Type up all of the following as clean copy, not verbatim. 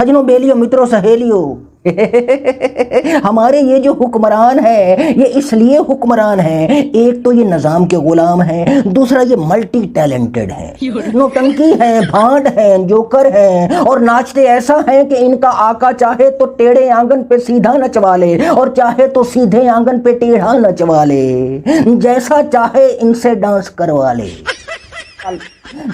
सजनों, बेलियों, मित्रों, सहेलियों, हमारे ये जो हुक्मरान है ये इसलिए हुक्मरान है, एक तो ये निजाम के गुलाम हैं, दूसरा ये मल्टी टैलेंटेड है, नौटंकी है, भांड है, जोकर है, और नाचते ऐसा है कि इनका आका चाहे तो टेढ़े आंगन पे सीधा नचवा ले और चाहे तो सीधे आंगन पे टेढ़ा नचवा ले, जैसा चाहे इनसे डांस करवा ले।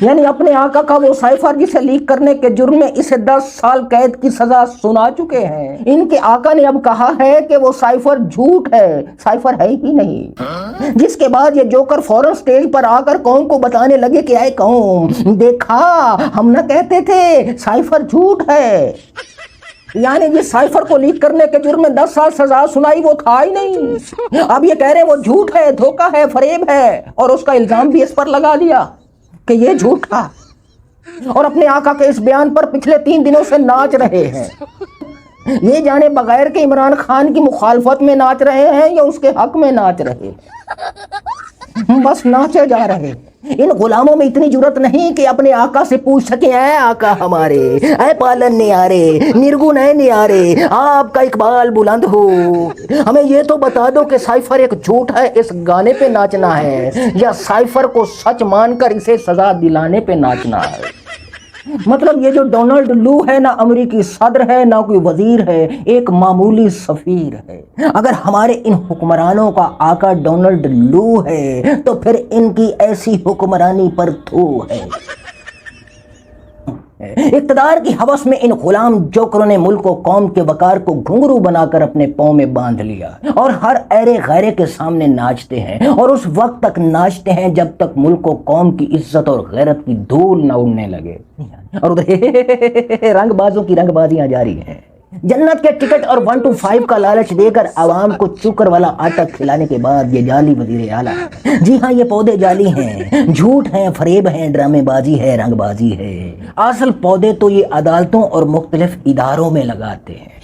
यानी अपने आका का वो साइफर जिसे लीक करने के जुर्म में इसे 10 साल कैद की सजा सुना चुके हैं। इनके आका ने अब कहा है कि वो साइफर झूठ है, साइफर है ही नहीं। जिसके बाद ये जोकर फौरन स्टेज पर आकर कौम को बताने लगे कि आए कौम, देखा हम ना कहते थे साइफर झूठ है। यानी जिस साइफर को लीक करने के जुर्म में 10 साल सजा सुनाई वो था ही नहीं। अब ये कह रहे हैं वो झूठ है, धोखा है, फरेब है, और उसका इल्जाम भी इस पर लगा दिया कि ये झूठ था, और अपने आका के इस बयान पर पिछले 3 दिनों से नाच रहे हैं। ये जाने बगैर के इमरान खान की मुखालफत में नाच रहे हैं या उसके हक में नाच रहे हैं, बस नाचे जा रहे। इन गुलामों में इतनी जुर्रत नहीं कि अपने आका से पूछ सके, ऐ आका हमारे, ऐ पालन न्यारे, निर्गुण है न्यारे, आपका इकबाल बुलंद हो, हमें ये तो बता दो कि साइफर एक झूठ है, इस गाने पे नाचना है, या साइफर को सच मानकर इसे सजा दिलाने पे नाचना है। मतलब ये जो डोनाल्ड लू है ना अमेरिकी सदर है ना कोई वजीर है, एक मामूली सफीर है। अगर हमारे इन हुक्मरानों का आका डोनाल्ड लू है तो फिर इनकी ऐसी हुक्मरानी पर थू है। इक़्तिदार की हवस में इन गुलाम जोकरों ने मुल्क और कौम के वकार को घुंघरू बनाकर अपने पांव में बांध लिया और हर ऐरे गैरे के सामने नाचते हैं, और उस वक्त तक नाचते हैं जब तक मुल्क और कौम की इज्जत और गैरत की धूल न उड़ने लगे। और उधर रंगबाजों की रंगबाजियां जारी हैं। जन्नत के टिकट और 1 to 5 का लालच देकर आवाम को चुकर वाला आटा खिलाने के बाद ये जाली वजीर आला। जी हाँ, ये पौधे जाली हैं, झूठ हैं, फरेब हैं, ड्रामेबाजी है, रंगबाजी है। असल पौधे तो ये अदालतों और मुख्तलिफ इदारों में लगाते हैं,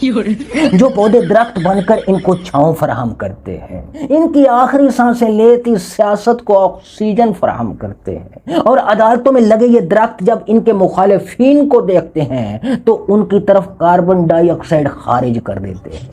जो पौधे दरख्त बनकर इनको छांव फराहम करते हैं, इनकी आखिरी सांसें लेती सियासत को ऑक्सीजन फराहम करते हैं, और अदालतों में लगे ये दरख्त जब इनके मुखालिफिन को देखते हैं तो उनकी तरफ कार्बन डाइऑक्साइड खारिज कर देते हैं।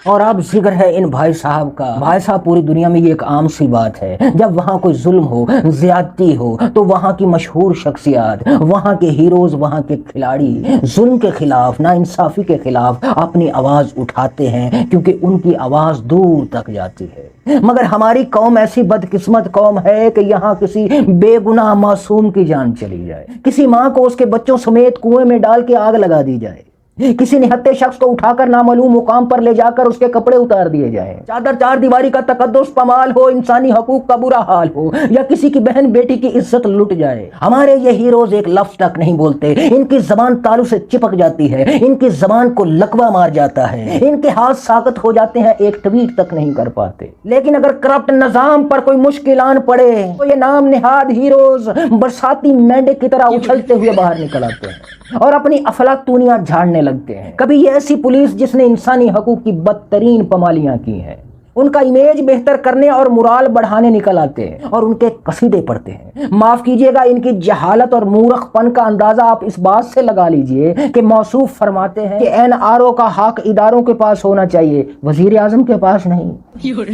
और अब जिक्र है इन भाई साहब का। भाई साहब, पूरी दुनिया में ये एक आम सी बात है, जब वहाँ कोई जुल्म हो, ज्यादती हो, तो वहाँ की मशहूर शख्सियत, वहाँ के हीरोज, वहाँ के खिलाड़ी जुल्म के खिलाफ, नाइंसाफी के खिलाफ अपनी आवाज उठाते हैं, क्योंकि उनकी आवाज दूर तक जाती है। मगर हमारी कौम ऐसी बदकिस्मत कौम है कि यहाँ किसी बेगुनाह मासूम की जान चली जाए, किसी माँ को उसके बच्चों समेत कुएं में डाल के आग लगा दी जाए, किसी निहत्थे शख्स को उठाकर नामालूम मुकाम पर ले जाकर उसके कपड़े उतार दिए जाएं, चादर चार दीवारी का तकद्दुस पमाल हो, इंसानी हकूक का बुरा हाल हो, या किसी की बहन बेटी की इज्जत लुट जाए। हमारे ये हीरोज एक लफ्ज तक नहीं बोलते, इनकी जबान तालू से चिपक जाती है, इनकी जबान को लकवा मार जाता है, इनके हाथ साकत हो जाते हैं, एक ट्वीट तक नहीं कर पाते। लेकिन अगर करप्ट निजाम पर कोई मुश्किल आन पड़े तो ये नाम निहाद हीरोज बरसाती मेंढे की तरह उछलते हुए बाहर निकल आते हैं और अपनी अफलातूनियां झाड़ने लगते हैं। कभी ये ऐसी पुलिस जिसने इंसानी हकूक की बदतरीन पमालियां की हैं, उनका इमेज बेहतर करने और मुराल बढ़ाने निकल आते हैं और उनके कसीदे पढ़ते हैं। माफ कीजिएगा, इनकी जहालत और मूर्खपन का अंदाजा आप इस बात से लगा लीजिए कि मौसूफ फरमाते हैं कि एनआरओ का हक इदारों के पास होना चाहिए, वजीर आजम के पास नहीं।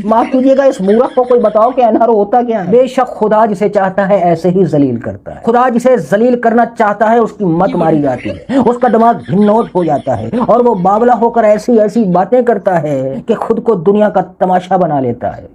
माफ कीजिएगा, इस मूर्ख को कोई बताओ कि एनआरओ होता क्या है। बेशक खुदा जिसे चाहता है ऐसे ही जलील करता है। खुदा जिसे जलील करना चाहता है उसकी मत मारी जाती है, उसका दिमाग भिन्नोट हो जाता है और वो बावला होकर ऐसी ऐसी बातें करता है कि खुद को दुनिया का तमाशा बना लेता है।